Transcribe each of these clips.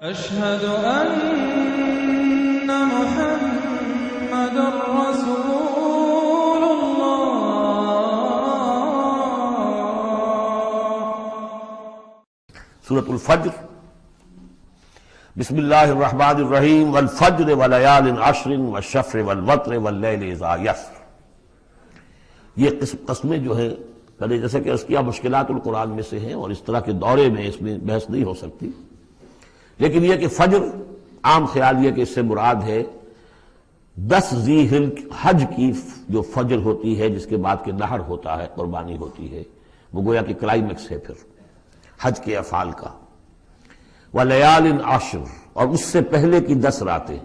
أشهد أن محمد رسول الله. سورة الفجر. بسم اللہ الرحمن الرحیم. والفجر وليال عشر والشفع والوتر واللیل اذا یسر. یہ قسمیں جو ہیں پہلے جیسے کہ اس کی مشکلات القرآن میں سے ہیں اور اس طرح کے دورے میں اس میں بحث نہیں ہو سکتی، لیکن یہ کہ فجر عام خیال یہ کہ اس سے مراد ہے 10 ذی حج کی جو فجر ہوتی ہے جس کے بعد کہ نہر ہوتا ہے، قربانی ہوتی ہے، وہ گویا کہ کلائمیکس ہے پھر حج کے افعال کا. ولیال عشر، اور اس سے پہلے کی 10 راتیں.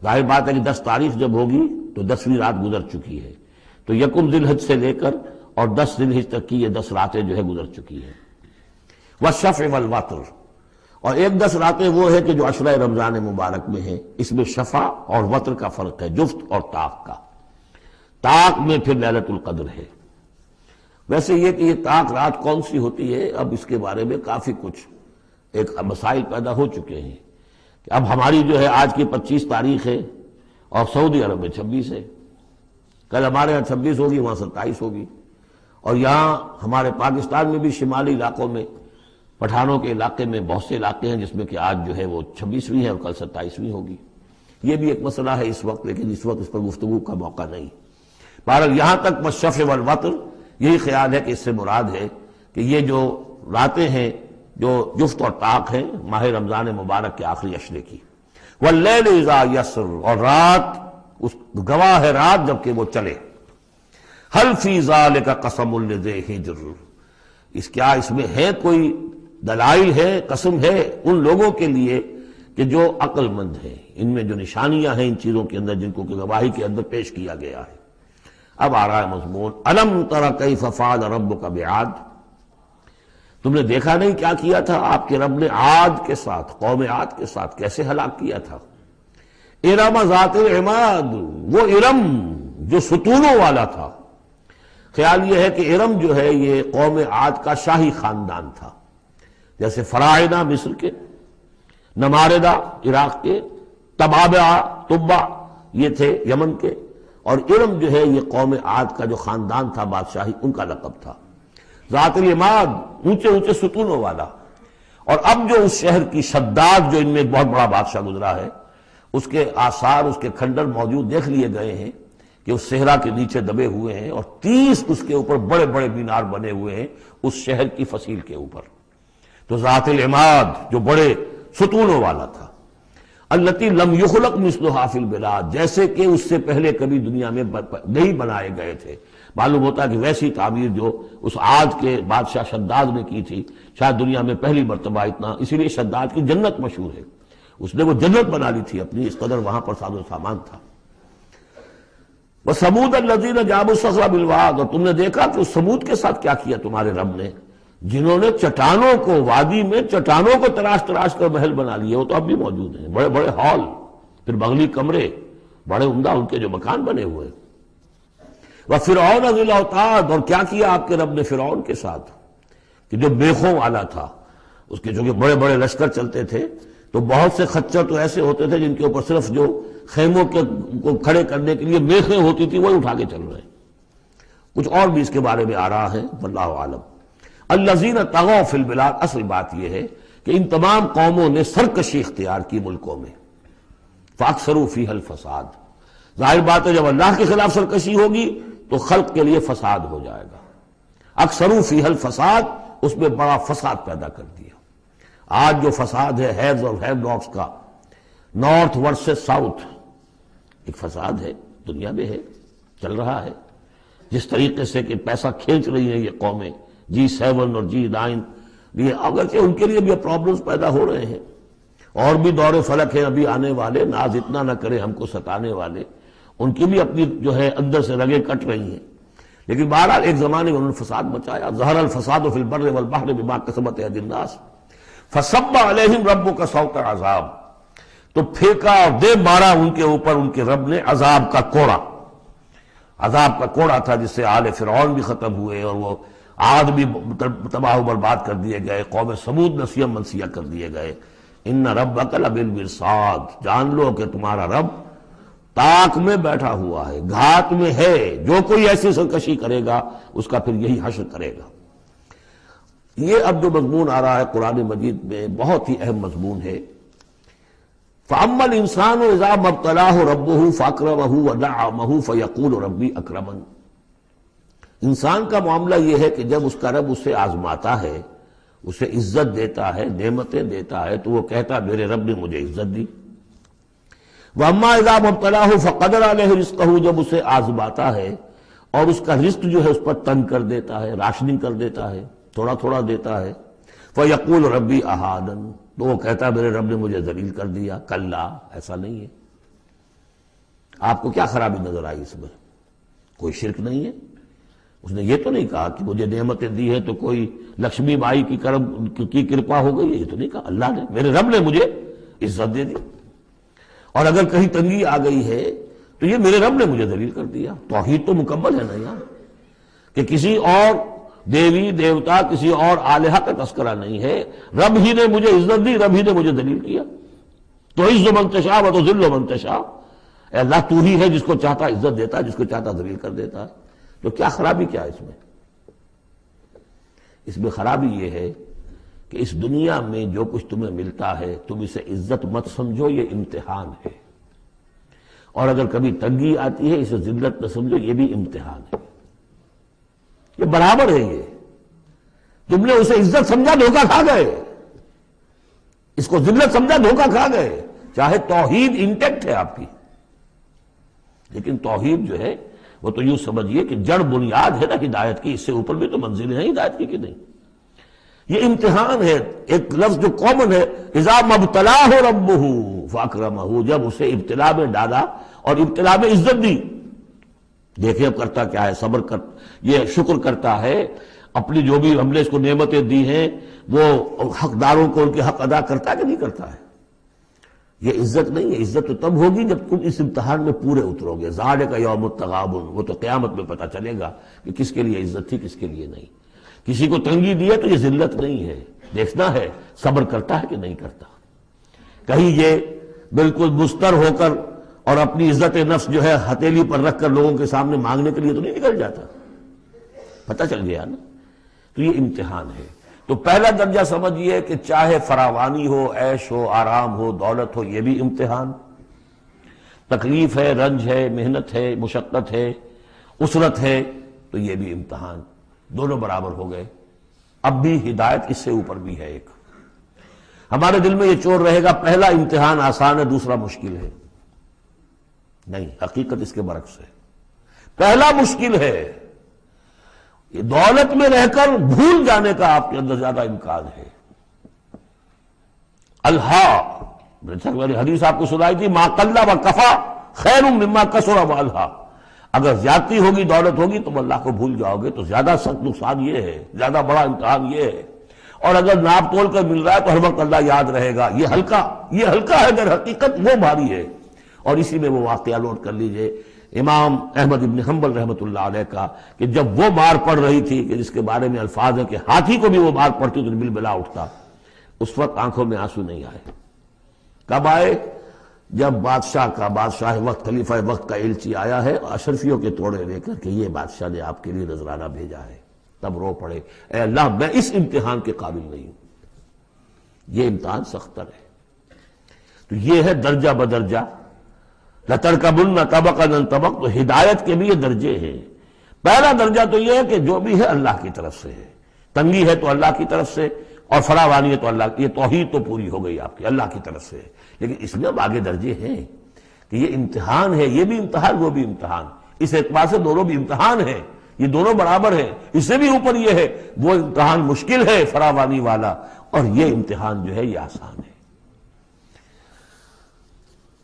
ظاہر بات ہے کہ 10 تاریخ جب ہوگی تو 10ویں رات گزر چکی ہے، تو یکم ذی الحج سے لے کر اور 10 ذی الحج تک کی یہ 10 راتیں جو ہے گزر چکی ہیں. والشفع والوتر، اور ایک 10 راتیں وہ ہے کہ جو عشرہ رمضان مبارک میں ہیں، اس میں شفع اور وتر کا فرق ہے، جفت اور طاق کا. طاق میں پھر لیلۃ القدر ہے. ویسے یہ کہ یہ طاق رات کون سی ہوتی ہے، اب اس کے بارے میں کافی کچھ ایک مسائل پیدا ہو چکے ہیں کہ اب ہماری جو ہے آج کی 25 تاریخ ہے اور سعودی عرب میں 26 ہے، کل ہمارے ہاں 26 ہوگی، وہاں 27 ہوگی، اور یہاں ہمارے پاکستان میں بھی شمالی علاقوں میں پٹھانوں کے علاقے میں بہت سے علاقے ہیں جس میں کہ آج جو ہے وہ 26ویں ہے اور کل 27ویں ہوگی. یہ بھی ایک مسئلہ ہے اس وقت، لیکن اس وقت اس پر گفتگو کا موقع نہیں. بہرحال یہاں تک والشفع والوتر یہی خیال ہے کہ اس سے مراد ہے کہ یہ جو راتیں ہیں جو جفت اور طاق ہیں ماہ رمضان مبارک کے آخری عشرے کی. واللیل اذا یسر، اور رات اس گواہ ہے رات جب کہ وہ چلے. هل فی ذلک قسم لذی حجر، کیا اس میں ہے کوئی دلائل ہے، قسم ہے ان لوگوں کے لیے کہ جو عقل مند ہیں، ان میں جو نشانیاں ہیں ان چیزوں کے اندر جن کو کہ گواہی کے اندر پیش کیا گیا ہے. اب آ رہا ہے مضمون. الم تر کیف فعل ربک بعاد، تم نے دیکھا نہیں کیا کیا تھا آپ کے رب نے عاد کے ساتھ، قوم عاد کے ساتھ کیسے ہلاک کیا تھا. ارم ذات العماد، وہ ارم جو ستونوں والا تھا. خیال یہ ہے کہ ارم جو ہے یہ قوم عاد کا شاہی خاندان تھا، جیسے فراعنہ مصر کے، نماردہ عراق کے، تبع یہ تھے یمن کے، اور ارم جو ہے یہ قوم عاد کا جو خاندان تھا بادشاہی، ان کا لقب تھا. ذات العماد، اونچے اونچے ستونوں والا. اور اب جو اس شہر کی شداد جو ان میں ایک بہت بڑا بادشاہ گزرا ہے، اس کے آثار، اس کے کھنڈر موجود دیکھ لیے گئے ہیں کہ اس صحرا کے نیچے دبے ہوئے ہیں، اور 30 اس کے اوپر بڑے بڑے مینار بنے ہوئے ہیں اس شہر کی فصیل کے اوپر. تو ذات العماد جو بڑے ستونوں والا تھا. التی لم یخلق مثلھا فی البلاد، جیسے کہ اس سے پہلے کبھی دنیا میں نہیں بنائے گئے تھے. معلوم ہوتا ہے کہ ویسی تعمیر جو اس عاد کے بادشاہ شداد نے کی تھی شاید دنیا میں پہلی مرتبہ اتنا، اسی لیے شداد کی جنت مشہور ہے، اس نے وہ جنت بنا لی تھی اپنی، اس قدر وہاں پر ساز و سامان تھا. وَثَمُودَ الَّذِينَ جَابُوا الصَّخْرَ بِالْوَادِ، اور تم نے دیکھا کہ اس سمود کے ساتھ کیا کیا تمہارے رب نے، جنہوں نے چٹانوں کو، وادی میں چٹانوں کو تراش تراش کر محل بنا لیے. وہ تو اب بھی موجود ہیں، بڑے بڑے ہال، پھر بغلی کمرے، بڑے عمدہ ان کے جو مکان بنے ہوئے. وَفِرْعَوْنَ ذِي الْأَوْتَادِ، اور کیا کیا آپ کے رب نے فرعون کے ساتھ کہ جو میخوں والا تھا، اس کے جو کہ بڑے بڑے لشکر چلتے تھے، تو بہت سے خچر تو ایسے ہوتے تھے جن کے اوپر صرف جو خیموں کے کو کھڑے کرنے کے لیے میخیں ہوتی تھی وہی اٹھا کے چل رہے ہیں. کچھ اور بھی اس کے بارے میں آ رہا ہے، واللہ عالم. الذین طغوا فی البلاد، اصل بات یہ ہے کہ ان تمام قوموں نے سرکشی اختیار کی ملکوں میں. فاکثروا فیہا الفساد، ظاہر بات ہے جب اللہ کے خلاف سرکشی ہوگی تو خلق کے لیے فساد ہو جائے گا. اکثروا فیہا الفساد، اس میں بڑا فساد پیدا کر دیا. آج جو فساد ہے ہیوز اور ہیو ناٹس کا، نارتھ ورسز ساؤتھ، ایک فساد ہے دنیا میں، ہے چل رہا ہے. جس طریقے سے کہ پیسہ کھینچ رہی ہیں یہ قومیں، G7 اور G9، یہ اگرچہ ان کے لیے بھی پرابلمز پیدا ہو رہے ہیں، اور بھی دور فلک ہیں ابھی آنے والے، ناز اتنا نہ کرے ہم کو ستانے والے، ان کی بھی اپنی جو ہے اندر سے رگیں کٹ رہی ہیں. لیکن بہرحال ایک زمانے میں انہوں نے فساد مچایا. ظہر الفساد فی البر والبحر بما کسبت ایدی الناس فصب علیہم ربک صوت عذاب، تو پھینکا اور دے مارا ان کے اوپر ان کے رب نے عذاب کا کوڑا. عذاب کا کوڑا تھا جس سے آل فرعون بھی ختم ہوئے اور وہ عاد بھی تباہ و برباد کر دیے گئے، قوم سمود نسیہ منسیہ کر دیے گئے. ان ربک لبالمرصاد، جان لو کہ تمہارا رب تاک میں بیٹھا ہوا ہے، گھات میں ہے، جو کوئی ایسی سرکشی کرے گا اس کا پھر یہی حشر کرے گا۔ یہ اب جو مضمون آ رہا ہے قرآن مجید میں بہت ہی اہم مضمون ہے۔ فَأَمَّا الْإِنسَانُ إِذَا مَا ابْتَلَاهُ رَبُّهُ فَأَكْرَمَهُ وَنَعَّمَهُ فَيَقُولُ رَبِّي أَكْرَمَنِ۔ انسان کا معاملہ یہ ہے کہ جب اس کا رب اسے آزماتا ہے، اسے عزت دیتا ہے، نعمتیں دیتا ہے، تو وہ کہتا میرے رب نے مجھے عزت دی۔ وَأَمَّا إِذَا مَا ابْتَلَاهُ فَقَدَرَ عَلَيْهِ رِزْقَهُ، جب اسے آزماتا ہے اور اس کا رزق جو ہے اس پر تنگ کر دیتا ہے، راشننگ کر دیتا ہے، تھوڑا تھوڑا دیتا ہے، فَيَقُولُ رَبِّي أَهَانَنِ، تو وہ کہتا ہے میرے رب نے مجھے ذلیل کر دیا۔ کلا، ایسا نہیں ہے۔ آپ کو کیا خرابی نظر آئی اس میں؟ کوئی شرک نہیں ہے۔ اس نے یہ تو نہیں کہا کہ مجھے نعمتیں دی ہے تو کوئی لکشمی بائی کی کرپا ہو گئی ہے، یہ تو نہیں کہا۔ اللہ نے، میرے رب نے مجھے عزت دے دی، اور اگر کہیں تنگی آ گئی ہے تو یہ میرے رب نے مجھے ذلیل کر دیا۔ توحید تو مکمل ہے نا یار، کہ کسی اور دیوی دیوتا، کسی اور الہہ کا تذکرہ نہیں ہے، رب ہی نے مجھے عزت دی، رب ہی نے مجھے ذلیل کیا۔ تو عز من تشاء و تذل من تشاء، اے اللہ تو ہی ہے جس کو چاہتا عزت دیتا ہے، جس کو چاہتا ذلیل کر دیتا ہے۔ تو کیا خرابی کیا ہے اس میں؟ اس میں خرابی یہ ہے کہ اس دنیا میں جو کچھ تمہیں ملتا ہے تم اسے عزت مت سمجھو، یہ امتحان ہے، اور اگر کبھی تنگی آتی ہے اسے ذلت نہ سمجھو، یہ بھی امتحان ہے۔ یہ برابر ہے، یہ تم نے اسے عزت سمجھا دھوکہ کھا گئے، اس کو ذلت سمجھا دھوکہ کھا گئے۔ چاہے توحید انٹیکٹ ہے آپ کی، لیکن توحید جو ہے وہ تو یوں سمجھیے کہ جڑ بنیاد ہے نا ہدایت کی، اس سے اوپر بھی تو منزلیں ہیں ہدایت کی کہ نہیں۔ یہ امتحان ہے۔ ایک لفظ جو کامن ہے، اذا ما ابتلاہ ربہ فاکرمہ، جب اسے ابتلا میں ڈالا اور ابتلا میں عزت دی۔ دیکھیں اب کرتا کیا ہے، صبر کر، یہ شکر کرتا ہے، اپنی جو بھی ہم نے اس کو نعمتیں دی ہیں وہ حقداروں کو ان کے حق ادا کرتا ہے کہ نہیں کرتا ہے۔ یہ عزت نہیں ہے، عزت تو تب ہوگی جب تم اس امتحان میں پورے اترو گے۔ ذالک یوم التغابن، وہ تو قیامت میں پتہ چلے گا کہ کس کے لیے عزت تھی، کس کے لیے نہیں۔ کسی کو تنگی دی ہے تو یہ ذلت نہیں ہے، دیکھنا ہے صبر کرتا ہے کہ نہیں کرتا۔ کہیں یہ بالکل مستر ہو کر اور اپنی عزت نفس جو ہے ہتھیلی پر رکھ کر لوگوں کے سامنے مانگنے کے لیے تو نہیں نکل جاتا، پتہ چل گیا نا۔ تو یہ امتحان ہے۔ تو پہلا درجہ سمجھیے کہ چاہے فراوانی ہو، عیش ہو، آرام ہو، دولت ہو، یہ بھی امتحان، تکلیف ہے، رنج ہے، محنت ہے، مشقت ہے، اسرت ہے، تو یہ بھی امتحان، دونوں برابر ہو گئے۔ اب بھی ہدایت اس سے اوپر بھی ہے ایک۔ ہمارے دل میں یہ چور رہے گا پہلا امتحان آسان ہے دوسرا مشکل ہے، نہیں، حقیقت اس کے برعکس ہے۔ پہلا مشکل ہے، یہ دولت میں رہ کر بھول جانے کا آپ کے اندر زیادہ امکان ہے۔ حدیث آپ کو سنائی تھی، ما قل و کفا خیر مما کثر و الہا، اگر زیادتی ہوگی، دولت ہوگی، تم اللہ کو بھول جاؤ گے تو زیادہ سخت نقصان یہ ہے، زیادہ بڑا امتحان یہ ہے۔ اور اگر ناپ تول کر مل رہا ہے تو ہر وقت اللہ یاد رہے گا، یہ ہلکا ہے، در حقیقت وہ بھاری ہے۔ اور اسی میں وہ واقعہ نوٹ کر لیجئے امام احمد ابن حنبل رحمۃ اللہ علیہ کا، کہ جب وہ مار پڑ رہی تھی کہ جس کے بارے میں الفاظ ہے کہ ہاتھی کو بھی وہ مار پڑتی تو بالبلا اٹھتا، اس وقت آنکھوں میں آنسو نہیں آئے۔ کب آئے؟ جب بادشاہ وقت، خلیفہ وقت کا ایلچی آیا ہے اشرفیوں کے توڑے لے کر کہ یہ بادشاہ نے آپ کے لیے نذرانہ بھیجا ہے، تب رو پڑے، اے اللہ میں اس امتحان کے قابل نہیں ہوں۔ یہ امتحان سختر ہے۔ تو یہ ہے درجہ بدرجہ، لَتَرْكَبُنَّ طَبَقًا عَنْ طَبَقٍ، تو ہدایت کے بھی یہ درجے ہیں۔ پہلا درجہ تو یہ ہے کہ جو بھی ہے اللہ کی طرف سے ہے، تنگی ہے تو اللہ کی طرف سے، اور فراوانی ہے تو اللہ کی، یہ توحید تو پوری ہو گئی آپ کی، اللہ کی طرف سے۔ لیکن اس میں اب آگے درجے ہیں کہ یہ امتحان ہے، یہ بھی امتحان، وہ بھی امتحان، اس اعتبار سے دونوں بھی امتحان ہیں، یہ دونوں برابر ہیں۔ اس سے بھی اوپر یہ ہے، وہ امتحان مشکل ہے فراوانی والا، اور یہ امتحان جو ہے یہ آسان ہے۔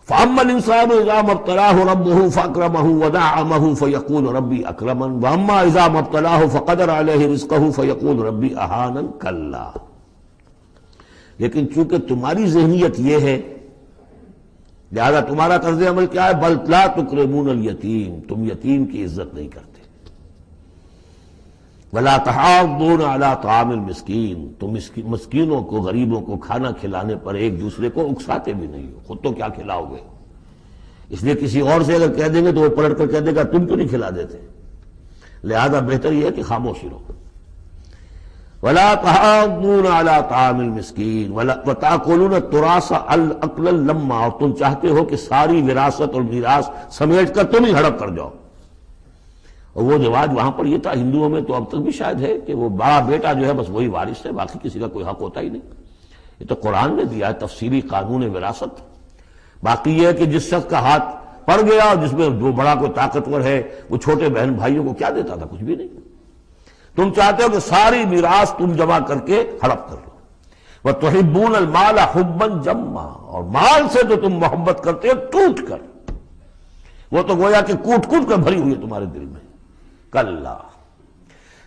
فَأَمَّا الْإِنسَانُ إِذَا مَا ابْتَلَاهُ رَبُّهُ فَأَكْرَمَهُ وَنَعَّمَهُ فَيَقُولُ رَبِّي أَكْرَمَنِ وَأَمَّا إِذَا مَا ابْتَلَاهُ فَقَدَرَ عَلَيْهِ رِزْقَهُ فَيَقُولُ رَبِّي أَهَانَنِ كَلَّا۔ لیکن چونکہ تمہاری ذہنیت یہ ہے، لہذا تمہارا طرز عمل کیا ہے؟ بَلْ لَا تُكْرِمُونَ الْيَتِيمَ، تم یتیم کی عزت نہیں کرتے۔ وَلَا تَحَاضُّونَ عَلَىٰ طَعَامِ الْمِسْكِينِ، تم مسکینوں کو، غریبوں کو کھانا کھلانے پر ایک دوسرے کو اکساتے بھی نہیں ہو، خود تو کیا کھلاؤ گے؟ اس لیے کسی اور سے اگر کہہ دیں گے تو وہ پلٹ کر کہہ دے گا تم کیوں نہیں کھلا دیتے، لہذا بہتر یہ ہے کہ خاموشی رہو۔ وَلَا تَحَاضُّونَ عَلَىٰ طَعَامِ الْمِسْكِينِ وَتَأْكُلُونَ التُّرَاثَ أَكْلًا لَمًّا، اور تم چاہتے ہو کہ ساری وراثت اور میراث سمیٹ کر تم ہی ہڑپ کر جاؤ۔ اور وہ رواج وہاں پر یہ تھا، ہندوؤں میں تو اب تک بھی شاید ہے کہ وہ بڑا بیٹا جو ہے بس وہی وارث ہے، باقی کسی کا کوئی حق ہوتا ہی نہیں۔ یہ تو قرآن نے دیا ہے تفصیلی قانون وراثت۔ باقی یہ ہے کہ جس شخص کا ہاتھ پڑ گیا اور جس میں جو بڑا کوئی طاقتور ہے وہ چھوٹے بہن بھائیوں کو کیا دیتا تھا؟ کچھ بھی نہیں۔ تم چاہتے ہو کہ ساری میراث تم جمع کر کے ہڑپ کر لو۔ وَتُحِبُّونَ الْمَالَ حُبًّا جَمًّا، اور مال سے تو تم محبت کرتے ہو ٹوٹ کر، وہ تو گویا کہ کوٹ کوٹ کر بھری ہوئی ہے تمہارے دل میں۔ کلا،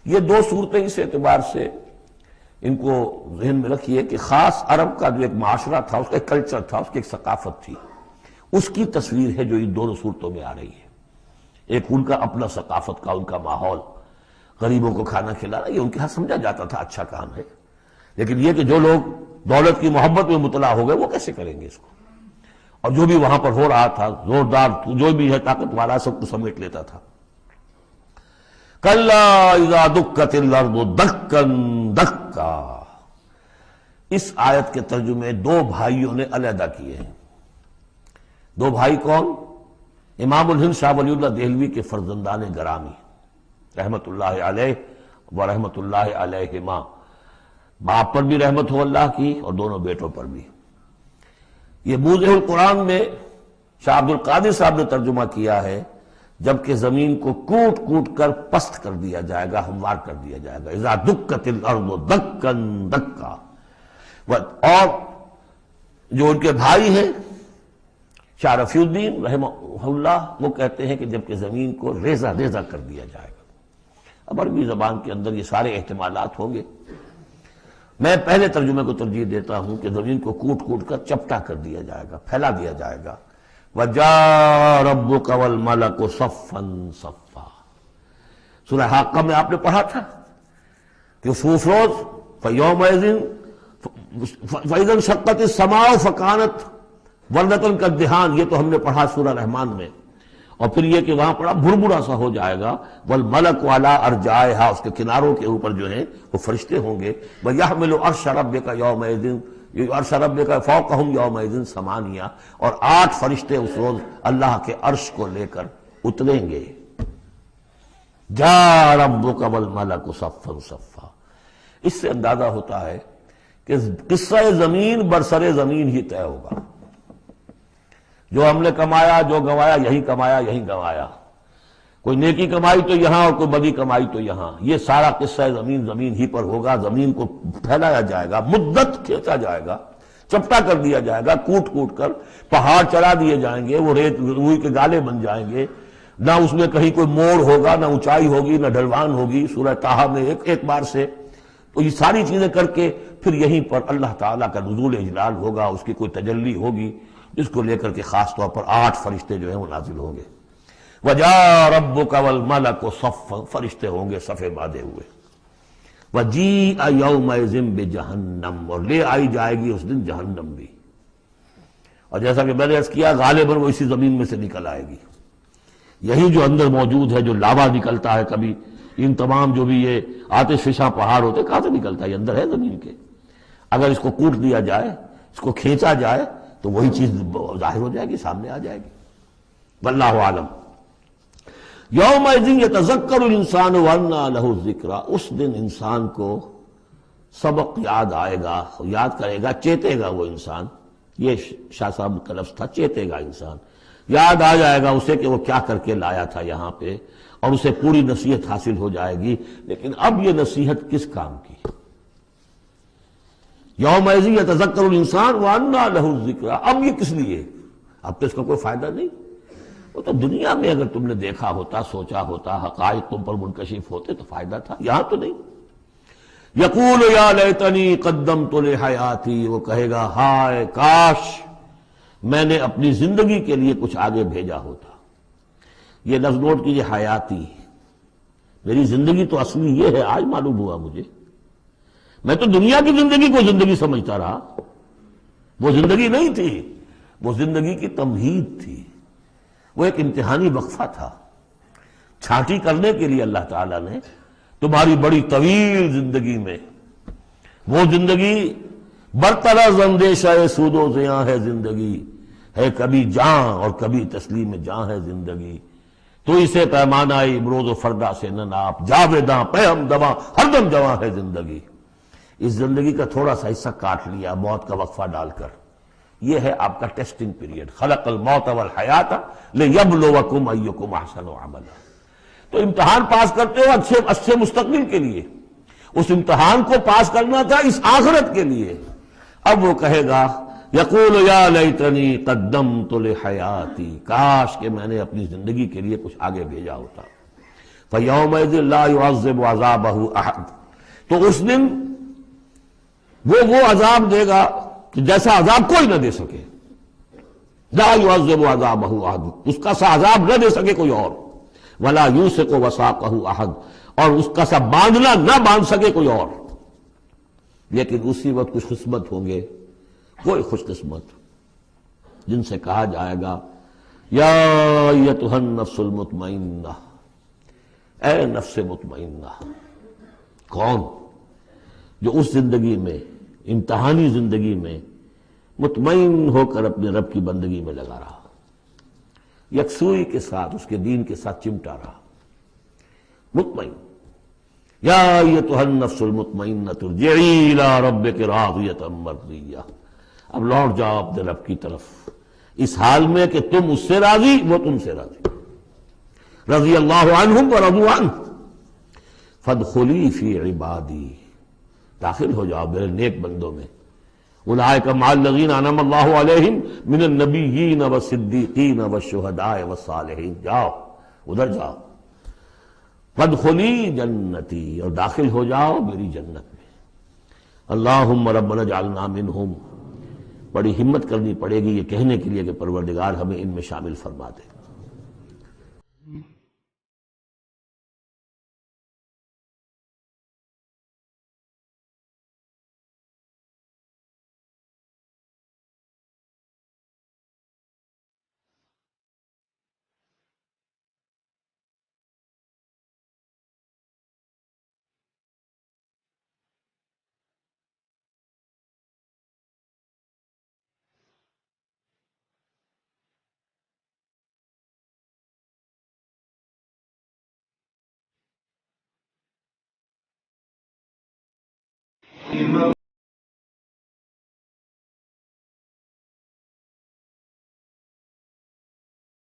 یہ دو صورتیں اس اعتبار سے ان کو ذہن میں رکھیے کہ خاص عرب کا جو ایک معاشرہ تھا، اس کا ایک کلچر تھا، اس کی ایک ثقافت تھی، اس کی تصویر ہے جو ان دونوں صورتوں میں آ رہی ہے۔ ایک ان کا اپنا ثقافت کا، ان کا ماحول، غریبوں کو کھانا کھلانا، یہ ان کے ہاں سمجھا جاتا تھا اچھا کام ہے، لیکن یہ کہ جو لوگ دولت کی محبت میں مطلع ہو گئے وہ کیسے کریں گے اس کو؟ اور جو بھی وہاں پر ہو رہا تھا، زوردار جو بھی ہے طاقت والا، سب کو سمیٹ لیتا تھا۔ کلا اذا دکت الارض دکا دکا، اس آیت کے ترجمے دو بھائیوں نے علیحدہ کیے ہیں۔ دو بھائی کون؟ امام الہند شاہ ولی اللہ دہلوی کے فرزندان گرامی رحمت اللہ علیہ و رحمت اللہ علیہما، باپ پر بھی رحمت ہو اللہ کی اور دونوں بیٹوں پر بھی۔ یہ موضع القرآن میں شاہ عبد القادر صاحب نے ترجمہ کیا ہے، جبکہ زمین کو کوٹ کوٹ کر پست کر دیا جائے گا، ہموار کر دیا جائے گا۔ اذا دکت الارض دکا دکا۔ اور جو ان کے بھائی ہیں شاہ رفیع الدین رحمہ اللہ، وہ کہتے ہیں کہ جبکہ زمین کو ریزہ ریزہ کر دیا جائے گا۔ اب عربی زبان کے اندر یہ سارے احتمالات ہوں گے، میں پہلے ترجمے کو ترجیح دیتا ہوں کہ زمین کو کوٹ کوٹ کر چپٹا کر دیا جائے گا، پھیلا دیا جائے گا۔ وَجَاءَ رَبُّكَ وَالْمَلَكُ صَفًّا صَفًّا، سورہ حاقہ میں آپ نے پڑھا تھا کہ روز فَيَوْمَئِذٍ فَإِذَا انشَقَّتِ السَّمَاءُ فَكَانَتْ وَرْدَةً كَالدِّهَانِ، یہ تو ہم نے پڑھا سورہ رحمان میں۔ اور پھر یہ کہ وہاں پڑھا بھربھرا سا ہو جائے گا، وَالْمَلَكُ عَلَىٰ أَرْجَائِهَا، اس کے کناروں کے اوپر جو ہیں وہ فرشتے ہوں گے۔ وَيَحْمِلُ عَرْشَ رَبِّكَ يَوْمَئِذٍ عرش ربک فوقہم یومئذ ثمانیہ، اور 8 فرشتے اس روز اللہ کے عرش کو لے کر اتریں گے۔ جاء ربک والملک صفا صفا، اس سے اندازہ ہوتا ہے کہ قصہ زمین برسر زمین ہی طے ہوگا۔ جو ہم نے کمایا، جو گنوایا، یہی کمایا یہی گنوایا، کوئی نیکی کمائی تو یہاں اور کوئی بدی کمائی تو یہاں، یہ سارا قصہ زمین زمین ہی پر ہوگا۔ زمین کو پھیلایا جائے گا، مدت کھینچا جائے گا، چپٹا کر دیا جائے گا، کوٹ کوٹ کر پہاڑ چڑھا دیے جائیں گے، وہ ریت روئی کے گالے بن جائیں گے، نہ اس میں کہیں کوئی موڑ ہوگا، نہ اونچائی ہوگی، نہ ڈھلوان ہوگی۔ سورہ طٰہٰ میں ایک بار سے تو یہ ساری چیزیں کر کے پھر یہیں پر اللہ تعالیٰ کا نزول اجلال ہوگا، اس کی کوئی تجلی ہوگی جس کو لے کر کے خاص طور پر 8 فرشتے جو ہیں وہ نازل ہوں گے۔ وَجَاءَ رَبُّكَ وَالْمَلَكُ صَفًّا، فرشتے ہوں گے صفے باندھے ہوئے۔ وَجِيءَ يَوْمَئِذٍ بِجَهَنَّمَ، اور لے آئی جائے گی اس دن جہنم بھی، اور جیسا کہ میں نے عرض کیا غالباً وہ اسی زمین میں سے نکل آئے گی۔ یہی جو اندر موجود ہے، جو لاوا نکلتا ہے کبھی، ان تمام جو بھی یہ آتش فشاں پہاڑ ہوتے کہاں سے نکلتا ہے؟ یہ اندر ہے زمین کے۔ اگر اس کو کوٹ دیا جائے، اس کو کھینچا جائے تو وہی چیز ظاہر ہو جائے گی، سامنے آ جائے گی۔ واللہ عالم۔ یومئذ یتذکر الانسان وانیٰ لہ الذکریٰ، اس دن انسان کو سبق یاد آئے گا، یاد کرے گا، چیتے گا وہ انسان۔ یہ شاہ صاحب کا لفظ تھا، چیتے گا انسان، یاد آ جائے گا اسے کہ وہ کیا کر کے لایا تھا یہاں پہ، اور اسے پوری نصیحت حاصل ہو جائے گی۔ لیکن اب یہ نصیحت کس کام کی؟ یومئذ یتذکر الانسان وانیٰ لہ الذکریٰ، اب یہ کس لیے؟ اب تو اس کا کوئی فائدہ نہیں۔ وہ تو دنیا میں اگر تم نے دیکھا ہوتا، سوچا ہوتا، حقائق تم پر منکشف ہوتے تو فائدہ تھا، یہاں تو نہیں۔ یقول یا لیتنی قدمت لحیاتی، وہ کہے گا ہائے کاش میں نے اپنی زندگی کے لیے کچھ آگے بھیجا ہوتا۔ یہ لفظ نوٹ کیجیے، حیاتی، میری زندگی تو اصلی یہ ہے، آج معلوم ہوا مجھے۔ میں تو دنیا کی زندگی کو زندگی سمجھتا رہا، وہ زندگی نہیں تھی، وہ زندگی کی تمہید تھی، وہ ایک امتحانی وقفہ تھا۔ چھانٹی کرنے کے لیے اللہ تعالیٰ نے تمہاری بڑی طویل زندگی میں، وہ زندگی برطرز اندیشہ سود و زیاں ہے زندگی، ہے کبھی جاں اور کبھی تسلیم جاں ہے زندگی، تو اسے پیمانہ امروز و فردا سے نہ ناپ، جاویداں پہ ہم دواں ہر دم جواں ہے زندگی۔ اس زندگی کا تھوڑا سا حصہ کاٹ لیا موت کا وقفہ ڈال کر، یہ ہے آپ کا ٹیسٹنگ پیریڈ۔ خلق الموت والحیات لیبلوکم ایکم احسن عملا۔ تو امتحان پاس کرتے ہو اچھے مستقبل کے لیے، اس امتحان کو پاس کرنا تھا اس آخرت کے لیے۔ اب وہ کہے گا یقول یا لیتنی قدمت لحیاتی، کاش کہ میں نے اپنی زندگی کے لیے کچھ آگے بھیجا ہوتا۔ فیومئذ لا یعذب عذابہ احد، تو اس دن وہ عذاب دے گا کہ جیسا عذاب کوئی نہ دے سکے۔ لا یعذب عذابہ احد، اس کا سا عذاب نہ دے سکے کوئی اور۔ ولا یوثق وثاقہ احد، اور اس کا سا باندھنا نہ باندھ سکے کوئی اور۔ لیکن اسی وقت کچھ قسمت ہوں گے، کوئی خوش قسمت، جن سے کہا جائے گا یا ایتھا النفس المطمئنہ، اے نفس مطمئنہ۔ کون؟ جو اس زندگی میں، امتحانی زندگی میں مطمئن ہو کر اپنے رب کی بندگی میں لگا رہا، یکسوئی کے ساتھ اس کے دین کے ساتھ چمٹا رہا، مطمئن۔ یا ایتھا النفس المطمئنہ ارجعی الی ربک راضیۃ مرضیہ، اب لوٹ جاؤ اپنے رب کی طرف اس حال میں کہ تم اس سے راضی، وہ تم سے راضی۔ رضی اللہ عنہم ورضوا عنہ فادخلی فی عبادی، داخل ہو جاؤ میرے نیک بندوں میں۔ اولئک مع الذین انعم اللہ علیہم من النبیین والصدیقین والشہداء والصالحین، جاؤ ادھر جاؤ۔ فادخلی جنتی، اور داخل ہو جاؤ میری جنت میں۔ اللہم ربنا اجعلنا منہم، بڑی ہمت کرنی پڑے گی یہ کہنے کے لیے کہ پروردگار ہمیں ان میں شامل فرما دے۔